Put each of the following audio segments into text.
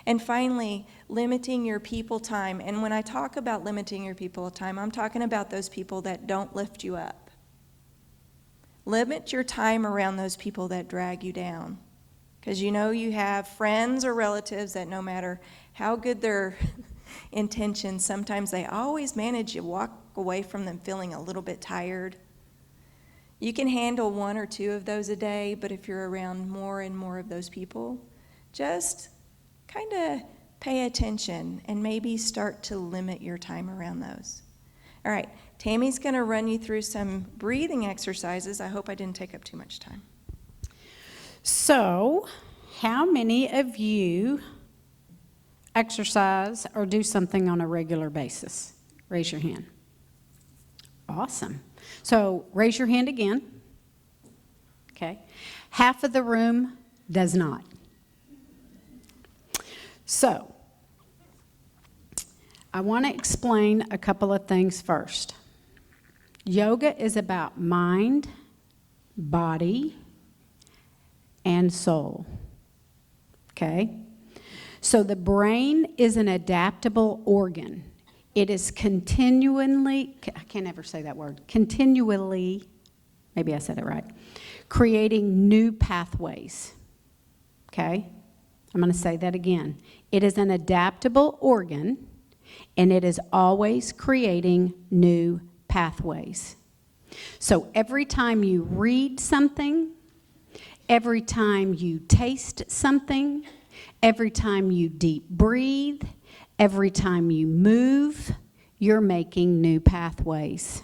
And finally, limiting your people time. And when I talk about limiting your people time, I'm talking about those people that don't lift you up. Limit your time around those people that drag you down. Because you know you have friends or relatives that no matter how good their intentions, sometimes they always manage to walk away from them feeling a little bit tired. You can handle 1 or 2 of those a day, but if you're around more and more of those people, just kind of pay attention and maybe start to limit your time around those. All right, Tammy's going to run you through some breathing exercises. I hope I didn't take up too much time. So, how many of you exercise or do something on a regular basis? Raise your hand. Awesome. So, raise your hand again. Okay. Half of the room does not. So, I want to explain a couple of things first. Yoga is about mind, body, and soul. Okay? So the brain is an adaptable organ. It is continually, I can't ever say that word, continually, maybe I said it right, creating new pathways. Okay? I'm going to say that again. It is an adaptable organ, and it is always creating new pathways. So every time you read something, every time you taste something, every time you deep breathe, every time you move, you're making new pathways.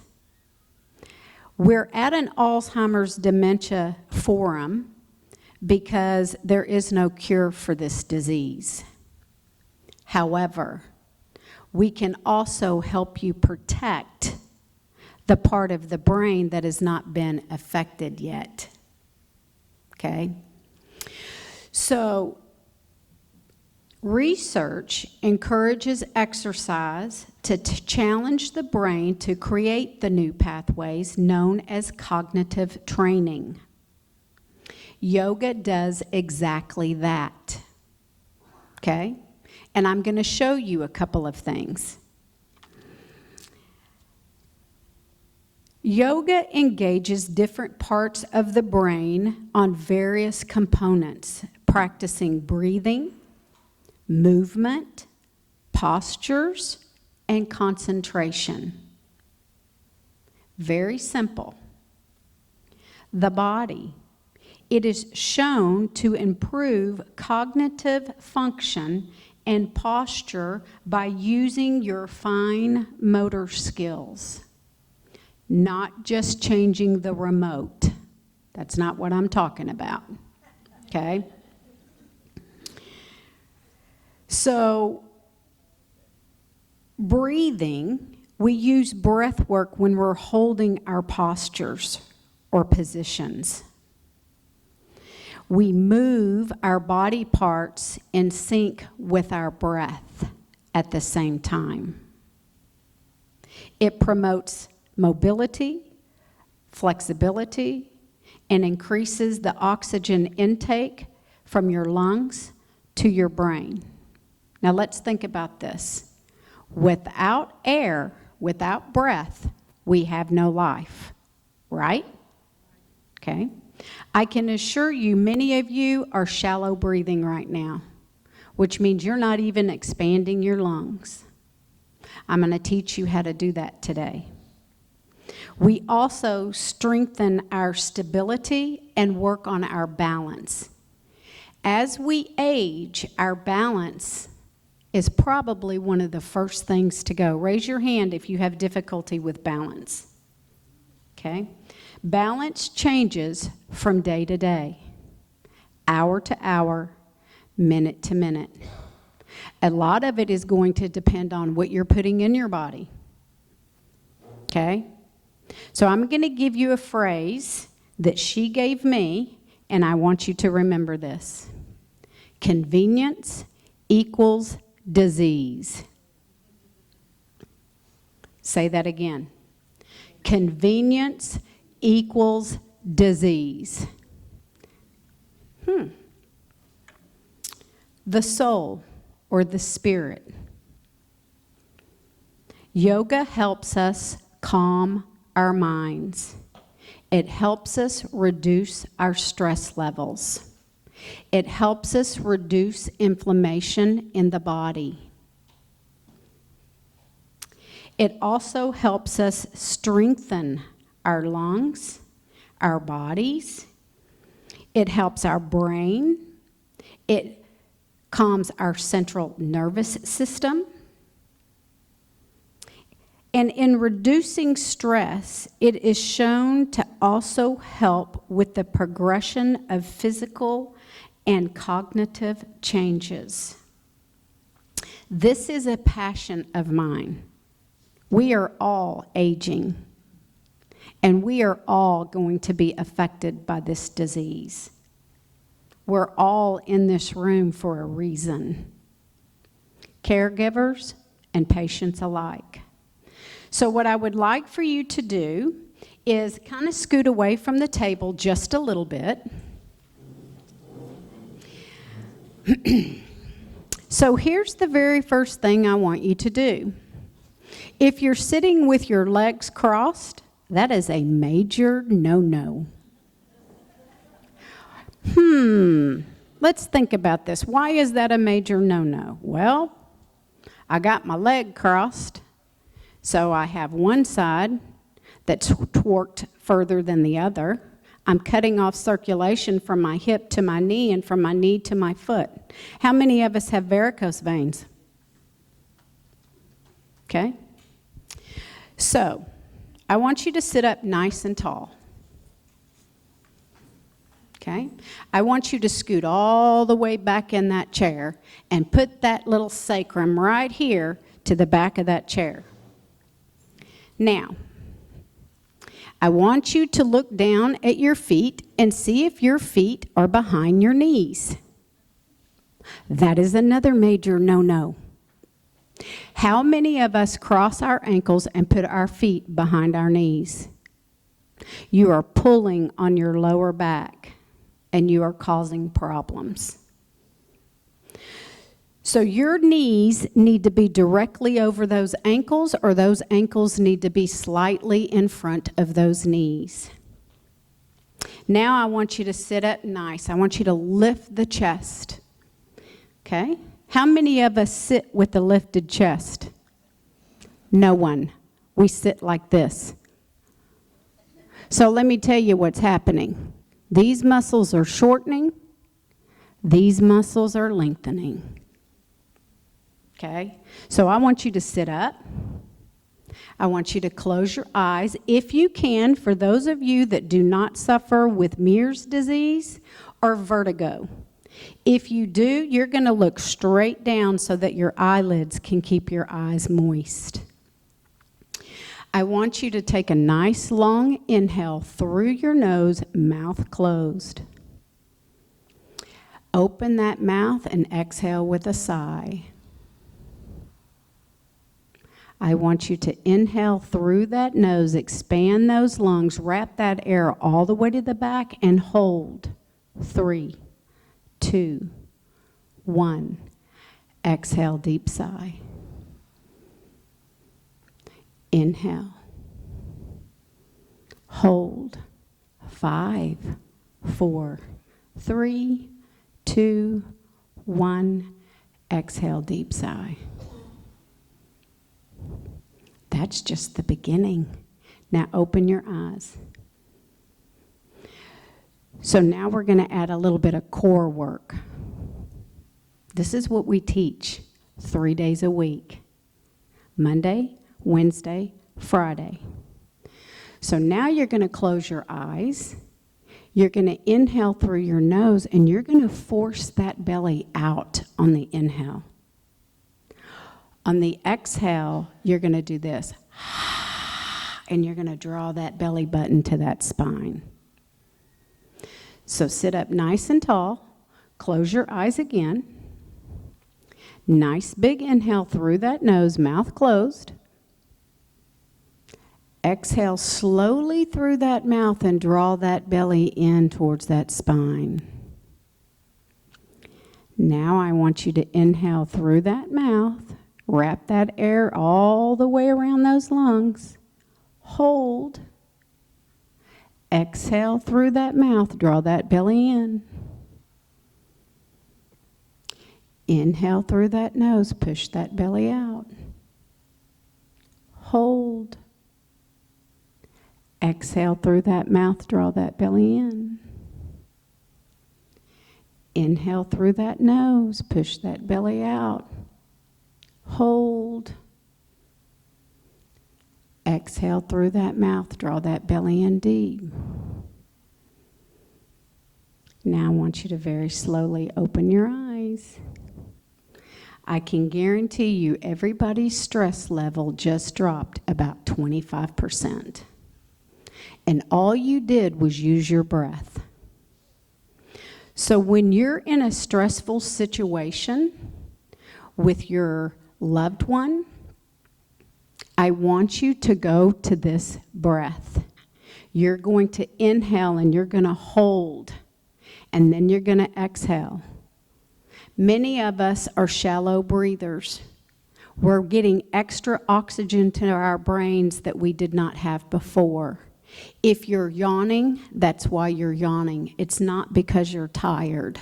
We're at an Alzheimer's dementia forum because there is no cure for this disease. However, we can also help you protect the part of the brain that has not been affected yet. Okay? So, research encourages exercise to challenge the brain to create the new pathways known as cognitive training. Yoga does exactly that. Okay? And I'm going to show you a couple of things. Yoga engages different parts of the brain on various components, practicing breathing, movement, postures, and concentration. Very simple. The body. It is shown to improve cognitive function and posture by using your fine motor skills. Not just changing the remote. That's not what I'm talking about. Okay? So, breathing, we use breath work when we're holding our postures or positions. We move our body parts in sync with our breath at the same time. It promotes mobility, flexibility, and increases the oxygen intake from your lungs to your brain. Now let's think about this. Without air, without breath, we have no life, right? Okay. I can assure you many of you are shallow breathing right now, which means you're not even expanding your lungs. I'm going to teach you how to do that today. We also strengthen our stability and work on our balance. As we age, our balance is probably one of the first things to go. Raise your hand if you have difficulty with balance. Okay? Balance changes from day to day, hour to hour, minute to minute. A lot of it is going to depend on what you're putting in your body. Okay? So I'm going to give you a phrase that she gave me, and I want you to remember this. Convenience equals disease. Say that again. Convenience equals disease. The soul. or the spirit. Yoga helps us calm our minds. It helps us reduce our stress levels. It helps us reduce inflammation in the body. It also helps us strengthen our lungs, our bodies. It helps our brain. It calms our central nervous system. And in reducing stress, it is shown to also help with the progression of physical and cognitive changes. This is a passion of mine. We are all aging, and we are all going to be affected by this disease. We're all in this room for a reason, caregivers and patients alike. So what I would like for you to do is kind of scoot away from the table just a little bit. So here's the very first thing I want you to do. If you're sitting with your legs crossed, that is a major no-no. Let's think about this. Why is that a major no-no? Well, I got my leg crossed, so I have one side that's torqued further than the other. I'm cutting off circulation from my hip to my knee and from my knee to my foot. How many of us have varicose veins? Okay? So, I want you to sit up nice and tall. Okay? I want you to scoot all the way back in that chair and put that little sacrum right here to the back of that chair. Now, I want you to look down at your feet and see if your feet are behind your knees. That is another major no-no. How many of us cross our ankles and put our feet behind our knees? You are pulling on your lower back, and you are causing problems. So your knees need to be directly over those ankles, or those ankles need to be slightly in front of those knees. Now I want you to sit up nice. I want you to lift the chest. Okay? How many of us sit with a lifted chest? No one. We sit like this. So let me tell you what's happening. These muscles are shortening. These muscles are lengthening. Okay? So I want you to sit up. I want you to close your eyes. If you can, for those of you that do not suffer with Mears disease or vertigo, if you do, you're going to look straight down so that your eyelids can keep your eyes moist. I want you to take a nice long inhale through your nose, mouth closed. Open that mouth and exhale with a sigh. I want you to inhale through that nose, expand those lungs, wrap that air all the way to the back, and hold. 3, 2, 1. Exhale, deep sigh. Inhale. Hold. 5, 4, 3, 2, 1. Exhale, deep sigh. That's just the beginning. Now open your eyes. So now we're going to add a little bit of core work. This is what we teach 3 days a week. Monday, Wednesday, Friday. So now you're going to close your eyes. You're going to inhale through your nose, and you're going to force that belly out on the inhale. On the exhale, you're going to do this. And you're going to draw that belly button to that spine. So sit up nice and tall. Close your eyes again. Nice big inhale through that nose, mouth closed. Exhale slowly through that mouth and draw that belly in towards that spine. Now I want you to inhale through that mouth. Wrap that air all the way around those lungs. Hold. Exhale through that mouth. Draw that belly in. Inhale through that nose. Push that belly out. Hold. Exhale through that mouth. Draw that belly in. Inhale through that nose. Push that belly out. Hold. Exhale through that mouth. Draw that belly in deep. Now I want you to very slowly open your eyes. I can guarantee you everybody's stress level just dropped about 25%. And all you did was use your breath. So when you're in a stressful situation with your loved one, I want you to go to this breath. You're going to inhale and you're going to hold, and then you're going to exhale. Many of us are shallow breathers. We're getting extra oxygen to our brains that we did not have before. If you're yawning, that's why you're yawning. It's not because you're tired.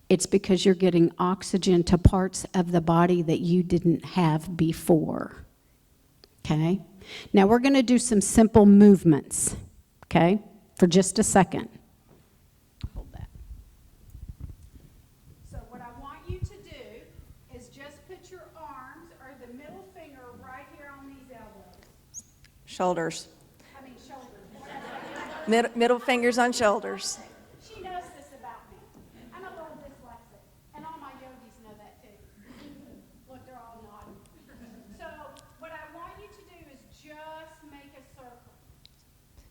It's because you're getting oxygen to parts of the body that you didn't have before. Okay? Now we're going to do some simple movements, okay, for just a second. Hold that. So what I want you to do is just put your arms or the middle finger right here on these elbows. Shoulders. Shoulders. Middle fingers on shoulders. She knows this about me. I'm a little dyslexic, and all my yogis know that too. Look, they're all nodding. So what I want you to do is just make a circle.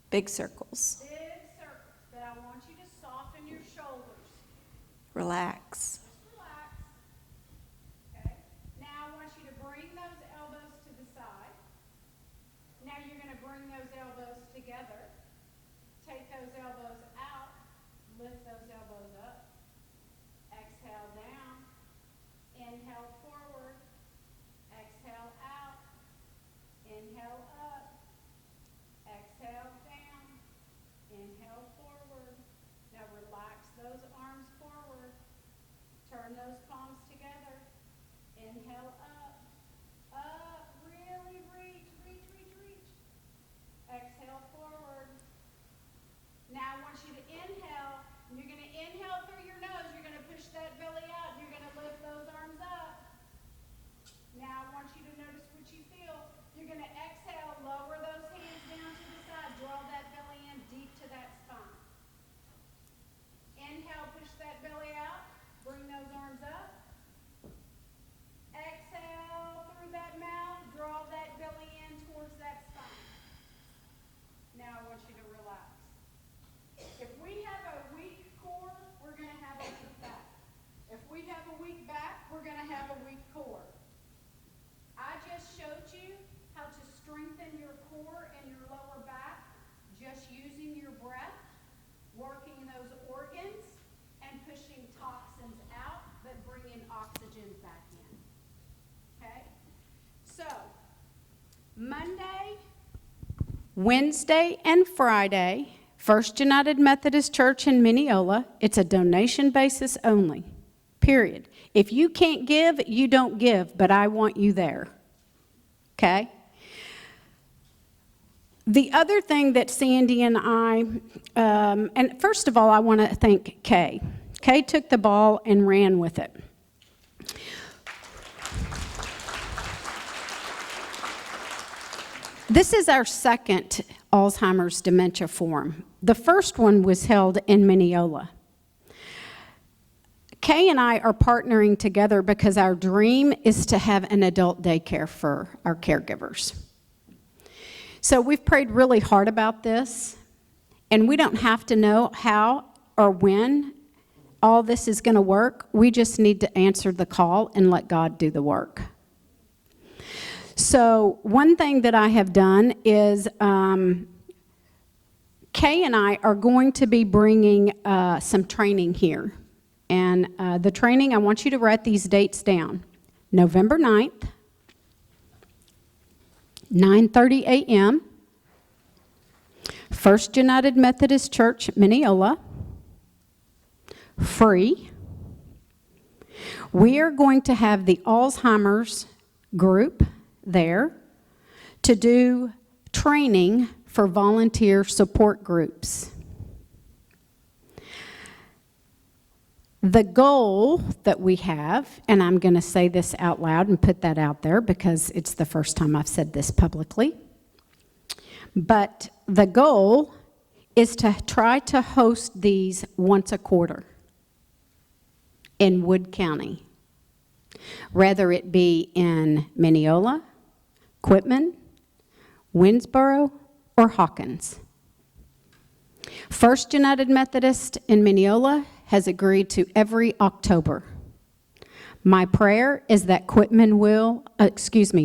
Big circles. Big circles. But I want you to soften your shoulders. Relax. Just relax. Okay? Now I want you to bring those elbows to the side. Now you're going to bring those elbows together. Take those elbows out, lift those elbows up, exhale down, inhale forward, exhale out, inhale up, exhale down, inhale forward. Now relax those arms forward, turn those palms together, inhale up, really reach, exhale forward. Now I want you to inhale, and you're going to inhale through your nose. You're going to push that belly out. You're going to lift those arms up. Now I want you to notice what you feel. You're going to exhale, lower those hands down to the side. Draw that belly in deep to that spine. Inhale, push that belly out. Bring those arms up. Exhale through that mouth. Draw that belly in towards that spine. Now I want you to relax. If we have a weak core, we're going to have a weak back. If we have a weak back, we're going to have a weak core. I just showed you how to strengthen your core and your lower back just using your breath, working those organs, and pushing toxins out, but bringing oxygen back in. Okay? So, Monday, Wednesday, and Friday, First United Methodist Church in Mineola. It's a donation basis only, period. If you can't give, you don't give, but I want you there, okay? The other thing that Sandy and I, and first of all, I want to thank Kay. Kay took the ball and ran with it. This is our second Alzheimer's Dementia Forum. The first one was held in Mineola. Kay and I are partnering together because our dream is to have an adult daycare for our caregivers. So we've prayed really hard about this, and we don't have to know how or when all this is going to work. We just need to answer the call and let God do the work. So one thing that I have done is Kay and I are going to be bringing some training here And the training, I want you to write these dates down. November 9th, 9:30 a.m., First United Methodist Church, Mineola, free. We are going to have the Alzheimer's group there to do training for volunteer support groups. The goal that we have, and I'm going to say this out loud and put that out there because it's the first time I've said this publicly, but the goal is to try to host these once a quarter in Wood County, whether it be in Mineola, Quitman, Winsboro, or Hawkins. First United Methodist in Mineola has agreed to every October. My prayer is that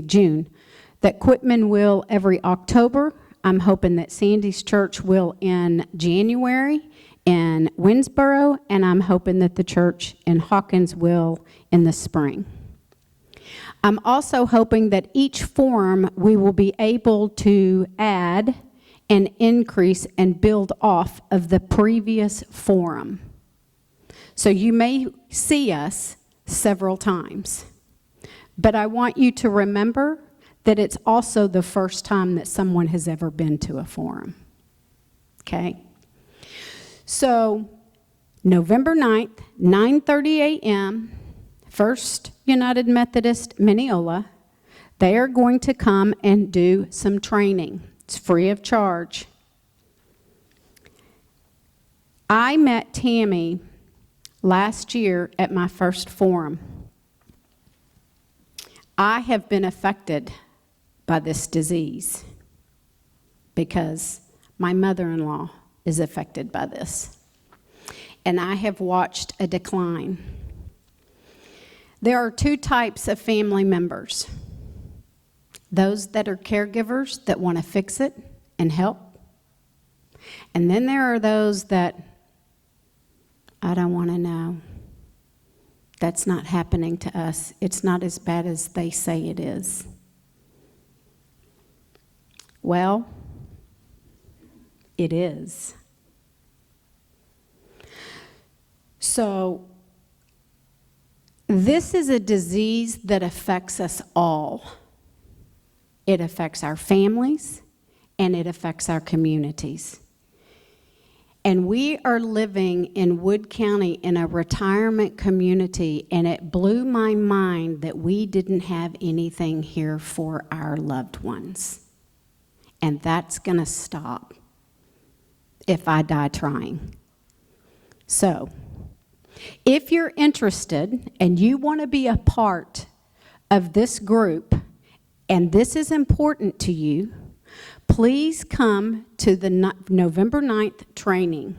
June, that Quitman will every October. I'm hoping that Sandy's church will in January in Winsboro, and I'm hoping that the church in Hawkins will in the spring. I'm also hoping that each forum we will be able to add and increase and build off of the previous forum. So you may see us several times, but I want you to remember that it's also the first time that someone has ever been to a forum, okay? So November 9th, 9:30 a.m., First United Methodist, Mineola, they are going to come and do some training. It's free of charge. I met Tammy last year at my first forum. I have been affected by this disease because my mother-in-law is affected by this. And I have watched a decline. There are two types of family members. Those that are caregivers that want to fix it and help. And then there are those that, I don't want to know. That's not happening to us. It's not as bad as they say it is. Well, it is. So, this is a disease that affects us all. It affects our families, and it affects our communities. And we are living in Wood County in a retirement community, and it blew my mind that we didn't have anything here for our loved ones. And that's going to stop if I die trying. So, if you're interested and you want to be a part of this group, and this is important to you, please come to the November 9th training,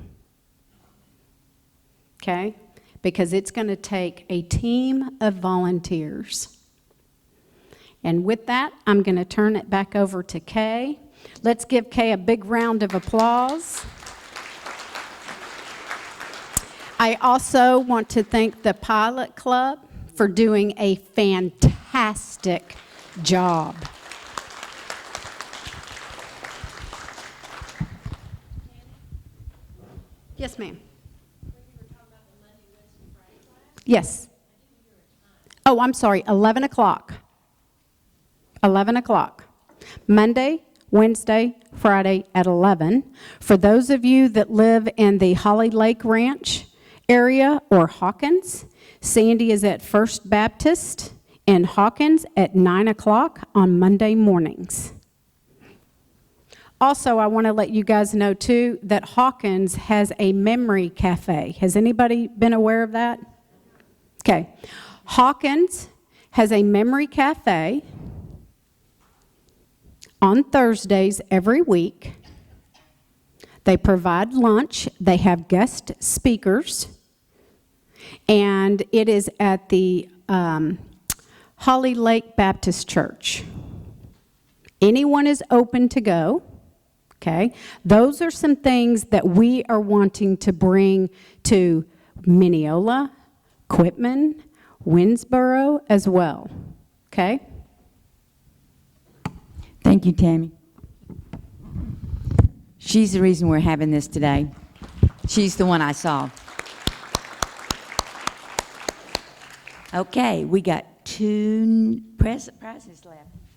okay? Because it's going to take a team of volunteers. And with that, I'm going to turn it back over to Kay. Let's give Kay a big round of applause. I also want to thank the Pilot Club for doing a fantastic job. Yes, ma'am. Yes. Oh, I'm sorry, 11 o'clock. 11 o'clock. Monday, Wednesday, Friday at 11. For those of you that live in the Holly Lake Ranch area or Hawkins, Sandy is at First Baptist in Hawkins at 9 o'clock on Monday mornings. Also, I want to let you guys know, too, that Hawkins has a memory cafe. Has anybody been aware of that? Okay. Hawkins has a memory cafe on Thursdays every week. They provide lunch. They have guest speakers. And it is at the Holly Lake Baptist Church. Anyone is open to go. Okay, those are some things that we are wanting to bring to Mineola, Quitman, Winsboro as well. Okay? Thank you, Tammy. She's the reason we're having this today. She's the one I saw. Okay, we got two prizes left.